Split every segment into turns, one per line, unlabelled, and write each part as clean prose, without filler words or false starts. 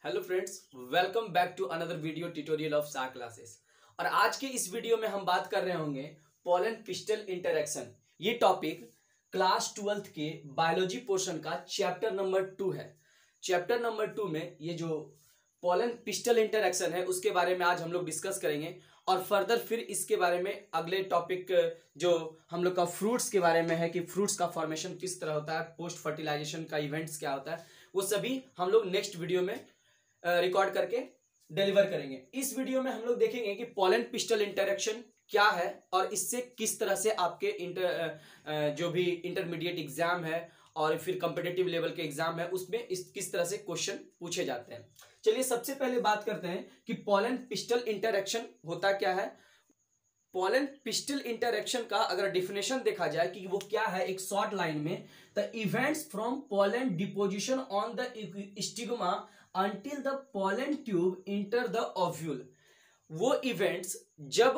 Hello friends, welcome back to another video tutorial of सा classes. और आज के इस वीडियो में हम बात कर रहे होंगे पोलन पिस्टल इंटरेक्शन। ये टॉपिक क्लास 12th के बायोलॉजी पोर्शन का चैप्टर नंबर 2 है। चैप्टर नंबर 2 में ये जो पोलन पिस्टल इंटरेक्शन है उसके बारे में आज हम लोग डिस्कस करेंगे और फर्दर फिर इसके बारे में अगले टॉपिक जो हम लोग का फ्रूट्स के बारे में है कि फ्रूट्स का फॉर्मेशन किस तरह होता है, पोस्ट फर्टिलाइजेशन का इवेंट्स क्या होता है, वो सभी हम लोग नेक्स्ट वीडियो में रिकॉर्ड करके डिलीवर करेंगे। इस वीडियो में हम लोग देखेंगे कि पोलन पिस्टल इंटरेक्शन क्या है और इससे किस तरह से आपके जो भी इंटरमीडिएट एग्जाम है और फिर कॉम्पिटिटिव लेवल के एग्जाम है उसमें किस तरह से क्वेश्चन पूछे जाते हैं। चलिए सबसे पहले बात करते हैं कि पोलन पिस्टल इंटरेक्शन होता क्या है। पोलन पिस्टल इंटरेक्शन का अगर डिफिनेशन देखा जाए कि वो क्या है एक शॉर्ट लाइन में, the events from pollen deposition on the stigma until the pollen tube enter the ovule। वो इवेंट्स जब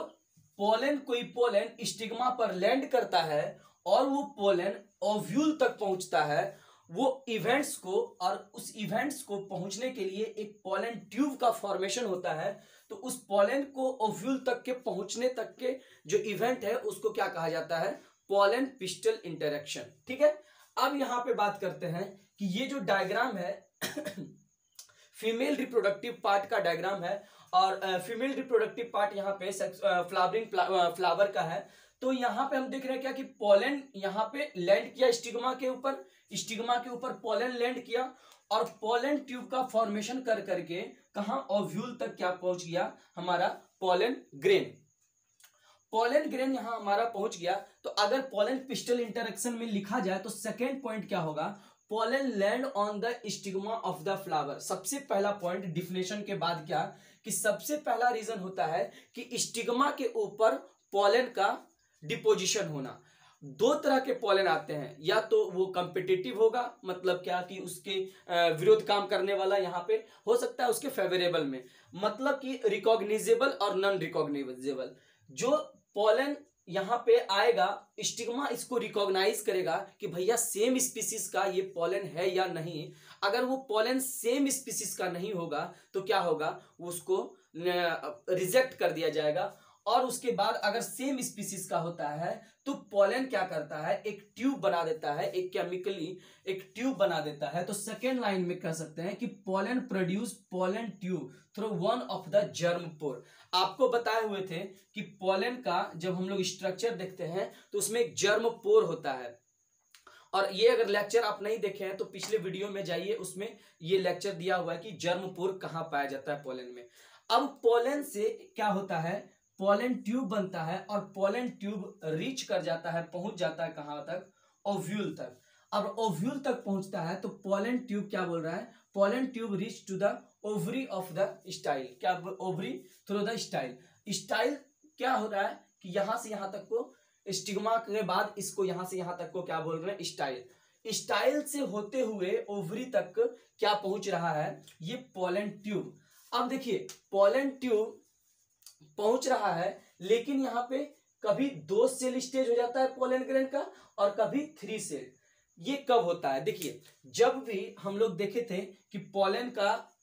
कोई पोलन स्टिग्मा पर लैंड करता है और वो पोलन ओव्यूल तक पहुंचता है, वो इवेंट्स को और उस इवेंट्स को पहुंचने के लिए एक पोलन ट्यूब का फॉर्मेशन होता है। तो उस पोलन को ओव्यूल तक के पहुंचने तक के जो इवेंट है उसको क्या कहा जाता है, पोलन पिस्टल इंटरेक्शन। ठीक है, अब यहां पे बात करते हैं कि ये जो डायग्राम है फीमेल रिप्रोडक्टिव पार्ट का डायग्राम है और फीमेल रिप्रोडक्टिव पार्ट यहाँ पे फ्लावरिंग फ्लावर का है। तो यहाँ पे हम देख रहे हैं क्या कि पोलन यहाँ पे लैंड किया स्टिग्मा के ऊपर पोलन लैंड किया और पोलन ट्यूब का फॉर्मेशन कर करके कहाँ ओव्यूल तक क्या पहुंच गया, हमारा पोलन ग्रेन यहाँ हमारा पहुंच गया। तो अगर पोलन पिस्टल इंटरेक्शन में लिखा जाए तो सेकेंड पॉइंट क्या होगा, pollen land on the stigma of the flower. सबसे पहला पॉइंट डिफिनेशन के बाद क्या कि सबसे पहला रीजन होता है कि स्टिग्मा के ऊपर पोलन का डिपोजिशन होना। दो तरह के पोलन आते हैं, या तो वो कॉम्पिटिटिव होगा, मतलब क्या कि उसके विरोध काम करने वाला, यहाँ पे हो सकता है उसके फेवरेबल में, मतलब कि रिकॉग्निजेबल और नॉन रिकॉग्निजेबल। जो पोलन यहाँ पे आएगा स्टिग्मा इसको रिकॉग्नाइज करेगा कि भैया सेम स्पीसीज का ये पोलन है या नहीं। अगर वो पोलन सेम स्पीसीज का नहीं होगा तो क्या होगा, उसको रिजेक्ट कर दिया जाएगा। और उसके बाद अगर सेम स्पीसीज का होता है तो पोलन क्या करता है, एक ट्यूब बना देता है, एक केमिकली एक ट्यूब बना देता है। तो सेकेंड लाइन में कह सकते हैं कि pollen produce pollen tube through one of the germ pore. आपको बताए हुए थे कि पोलन का जब हम लोग स्ट्रक्चर देखते हैं तो उसमें एक जर्म पोर होता है। और ये अगर लेक्चर आप नहीं देखे हैं तो पिछले वीडियो में जाइए, उसमें ये लेक्चर दिया हुआ है कि जर्म पोर कहाँ पाया जाता है पोलन में। अब पोलन से क्या होता है, पोलन ट्यूब बनता है और पोलन ट्यूब रीच कर जाता है, पहुंच जाता है कहां तक, ओव्यूल तक। अब ओव्यूल तक पहुंचता है तो पोलन ट्यूब क्या बोल रहा है, pollen tube reach to the ovary of the style. क्या ओवरी थ्रू द स्टाइल क्या हो रहा है कि यहां से यहां तक को स्टिग्मा के बाद इसको यहां से यहां तक को क्या बोल रहे हैं, स्टाइल से होते हुए ओवरी तक क्या पहुंच रहा है, ये पोलन ट्यूब। अब देखिए पोलन ट्यूब पहुंच रहा है, लेकिन यहाँ पे कभी 2 सेल स्टेज हो जाता है पोलन ग्रेन का और कभी 3 सेल। ये कब होता है, देखिए जब भी हम लोग देखे थे कि पोलन का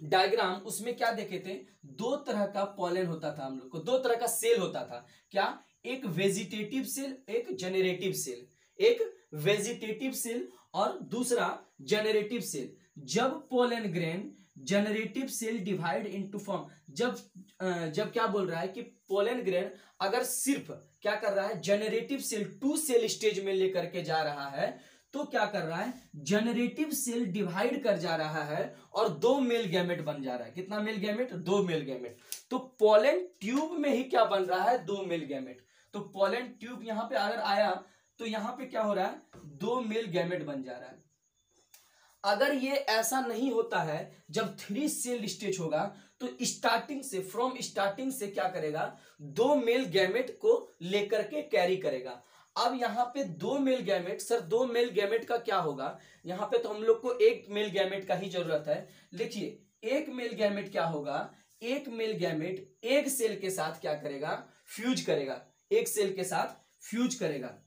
डायग्राम, उसमें क्या देखे थे, 2 तरह का पोलन होता था, हम लोग को 2 तरह का सेल होता था। क्या, एक वेजिटेटिव सेल, एक जेनरेटिव सेल, एक वेजिटेटिव सेल और दूसरा जेनरेटिव सेल। जब pollen grain generative cell divide into form, जब क्या बोल रहा है कि पोलन ग्रेन अगर सिर्फ क्या कर रहा है, जेनरेटिव सेल 2 सेल स्टेज में लेकर के जा रहा है तो क्या कर रहा है, जेनरेटिव सेल डिवाइड कर जा रहा है और 2 मेल गैमेट बन जा रहा है। कितना मेल गैमेट, 2 मेल गैमेट। तो पोलन ट्यूब में ही क्या बन रहा है, 2 मेल गैमेट। तो पोलन ट्यूब यहां पे अगर आया तो यहां पे क्या हो रहा है, 2 मेल गैमेट बन जा रहा है। अगर ये ऐसा नहीं होता है, जब 3 सेल स्टेज होगा तो फ्रॉम स्टार्टिंग से क्या करेगा, 2 मेल गैमेट को लेकर के कैरी करेगा। अब यहाँ पे 2 male gamete, sir 2 male gamete का क्या होगा, यहाँ पे तो हम लोग को 1 मेल गैमेट का ही जरूरत है। देखिए 1 मेल गैमेट क्या होगा, 1 मेल गैमेट एक सेल के साथ क्या करेगा, फ्यूज करेगा, एक सेल के साथ फ्यूज करेगा।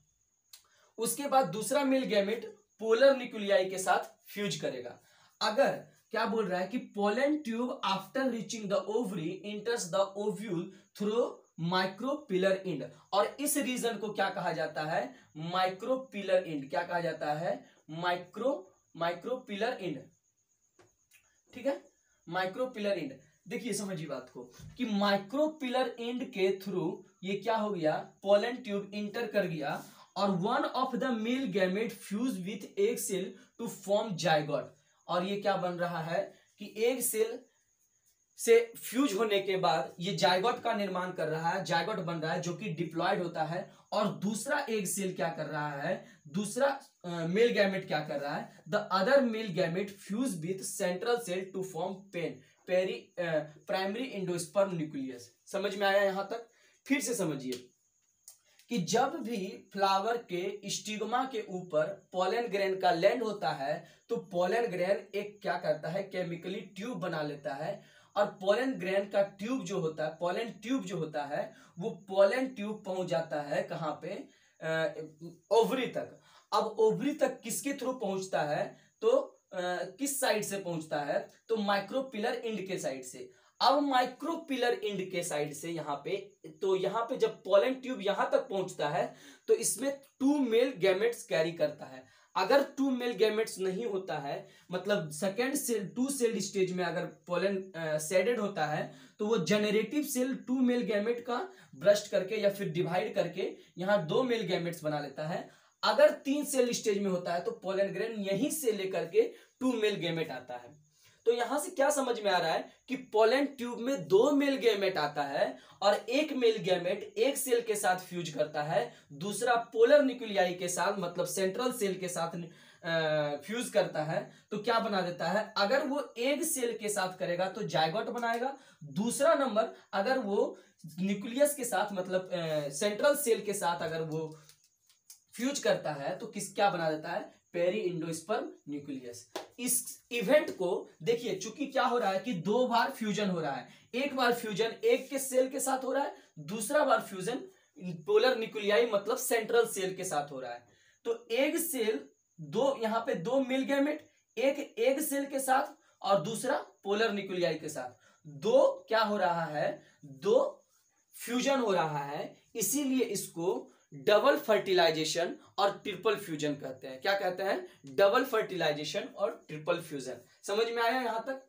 उसके बाद दूसरा मेल गैमेट पोलर न्यूक्लियाई के साथ फ्यूज करेगा। अगर क्या बोल रहा है कि pollen tube after reaching the ovary enters the ovule through micropyle end, और इस रीजन को क्या कहा जाता है, माइक्रोपिलर इंड। क्या कहा जाता है, माइक्रोपिलर इंड, ठीक है, माइक्रोपिलर इंड। देखिए समझिए बात को कि माइक्रोपिलर इंड के थ्रू ये क्या हो गया, पोलन ट्यूब इंटर कर गया और one of the male gamete fuse with egg cell to form zygote. और ये क्या बन रहा है कि एग सेल से फ्यूज होने के बाद ये जायगोट का निर्माण कर रहा है, जायगोट बन रहा है जो कि डिप्लॉयड होता है। और दूसरा एग सेल क्या कर रहा है, दूसरा मेल गैमेट क्या कर रहा है, the other male gamete fuse with central cell to form primary endosperm nucleus. समझ में आया यहां तक? फिर से समझिए कि जब भी फ्लावर के स्टिग्मा के ऊपर पोलन ग्रेन का लैंड होता है तो पोलन ग्रेन एक क्या करता है, केमिकली ट्यूब बना लेता है। और पोलन ग्रेन का ट्यूब जो होता है, पोलन ट्यूब जो होता है वो पोलन ट्यूब पहुंच जाता है कहां पे, ओवरी तक। अब ओवरी तक किसके थ्रू पहुंचता है, तो किस साइड से पहुंचता है, तो माइक्रोपिलर इंड के साइड से। अब माइक्रोपिलर इंड के साइड से यहाँ पे, तो यहाँ पे जब पोलन ट्यूब यहां तक पहुंचता है तो इसमें 2 मेल गैमेट्स कैरी करता है। अगर 2 मेल गैमेट्स नहीं होता है, मतलब सेकेंड सेल 2 सेल स्टेज में अगर पोलन सेडेड होता है तो वो जनरेटिव सेल 2 मेल गैमेट का ब्रस्ट करके या फिर डिवाइड करके यहाँ 2 मेल गैमेट्स बना लेता है। अगर 3 सेल स्टेज में होता है तो पोलन ग्रेन यहीं से लेकर के 2 मेल गैमेट आता है। तो यहां से क्या समझ में आ रहा है कि पोलन ट्यूब में 2 मेल गैमेट आता है और एक मेल गैमेट एक सेल के साथ फ्यूज करता है, दूसरा पोलर न्यूक्लियाई के साथ मतलब सेंट्रल सेल के साथ फ्यूज करता है। तो क्या बना देता है, अगर वो एग सेल के साथ करेगा तो जायगोट बनाएगा। दूसरा नंबर अगर वो न्यूक्लियस के साथ मतलब सेंट्रल सेल के साथ अगर वो फ्यूज करता है तो क्या बना देता है, पेरी इंडोस्पर्म न्यूक्लियस। इस इवेंट को देखिए, चूंकि क्या हो रहा है कि 2 बार फ्यूजन हो रहा है, एक बार फ्यूजन एक के सेल के साथ हो रहा है, दूसरा बार फ्यूजन पोलर न्यूक्लियाई मतलब सेंट्रल सेल के साथ हो रहा है। तो एग सेल यहां पे 2 मेल गैमेट, एक एग सेल के साथ और दूसरा पोलर न्यूक्लियाई के साथ, 2 क्या हो रहा है, 2 फ्यूजन हो रहा है। इसीलिए इसको डबल फर्टिलाइजेशन और ट्रिपल फ्यूजन कहते हैं। क्या कहते हैं, डबल फर्टिलाइजेशन और ट्रिपल फ्यूजन। समझ में आया यहां तक?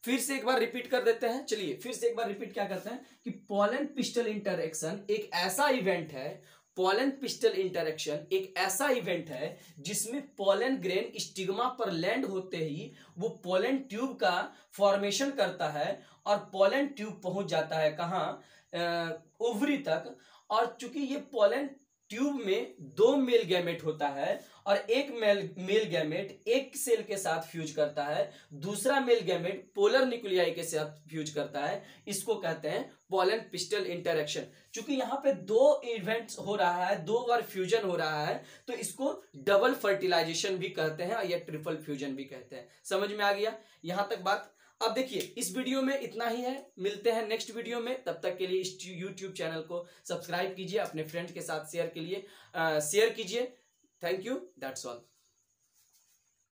फिर से एक बार रिपीट कर देते हैं। चलिए फिर से एक बार रिपीट क्या करते हैं कि पोलन पिस्टल इंटरेक्शन एक ऐसा इवेंट है, पोलन पिस्टल इंटरेक्शन एक ऐसा इवेंट है जिसमें पोलन ग्रेन स्टिग्मा पर लैंड होते ही वो पोलन ट्यूब का फॉर्मेशन करता है और पोलन ट्यूब पहुंच जाता है कहां, ओवरी तक। और चूंकि ये पोलन ट्यूब में 2 मेल गैमेट होता है और एक मेल गैमेट एक सेल के साथ फ्यूज करता है, दूसरा मेल गैमेट पोलर न्यूक्लियाई के साथ फ्यूज करता है, इसको कहते हैं पोलन पिस्टल इंटरेक्शन। चूंकि यहाँ पे 2 इवेंट्स हो रहा है, 2 बार फ्यूजन हो रहा है, तो इसको डबल फर्टिलाइजेशन भी कहते हैं या ट्रिपल फ्यूजन भी कहते हैं। समझ में आ गया यहां तक बात? अब देखिए इस वीडियो में इतना ही है, मिलते हैं नेक्स्ट वीडियो में। तब तक के लिए इस YouTube चैनल को सब्सक्राइब कीजिए, अपने फ्रेंड के साथ शेयर कीजिए। Thank you, that's all.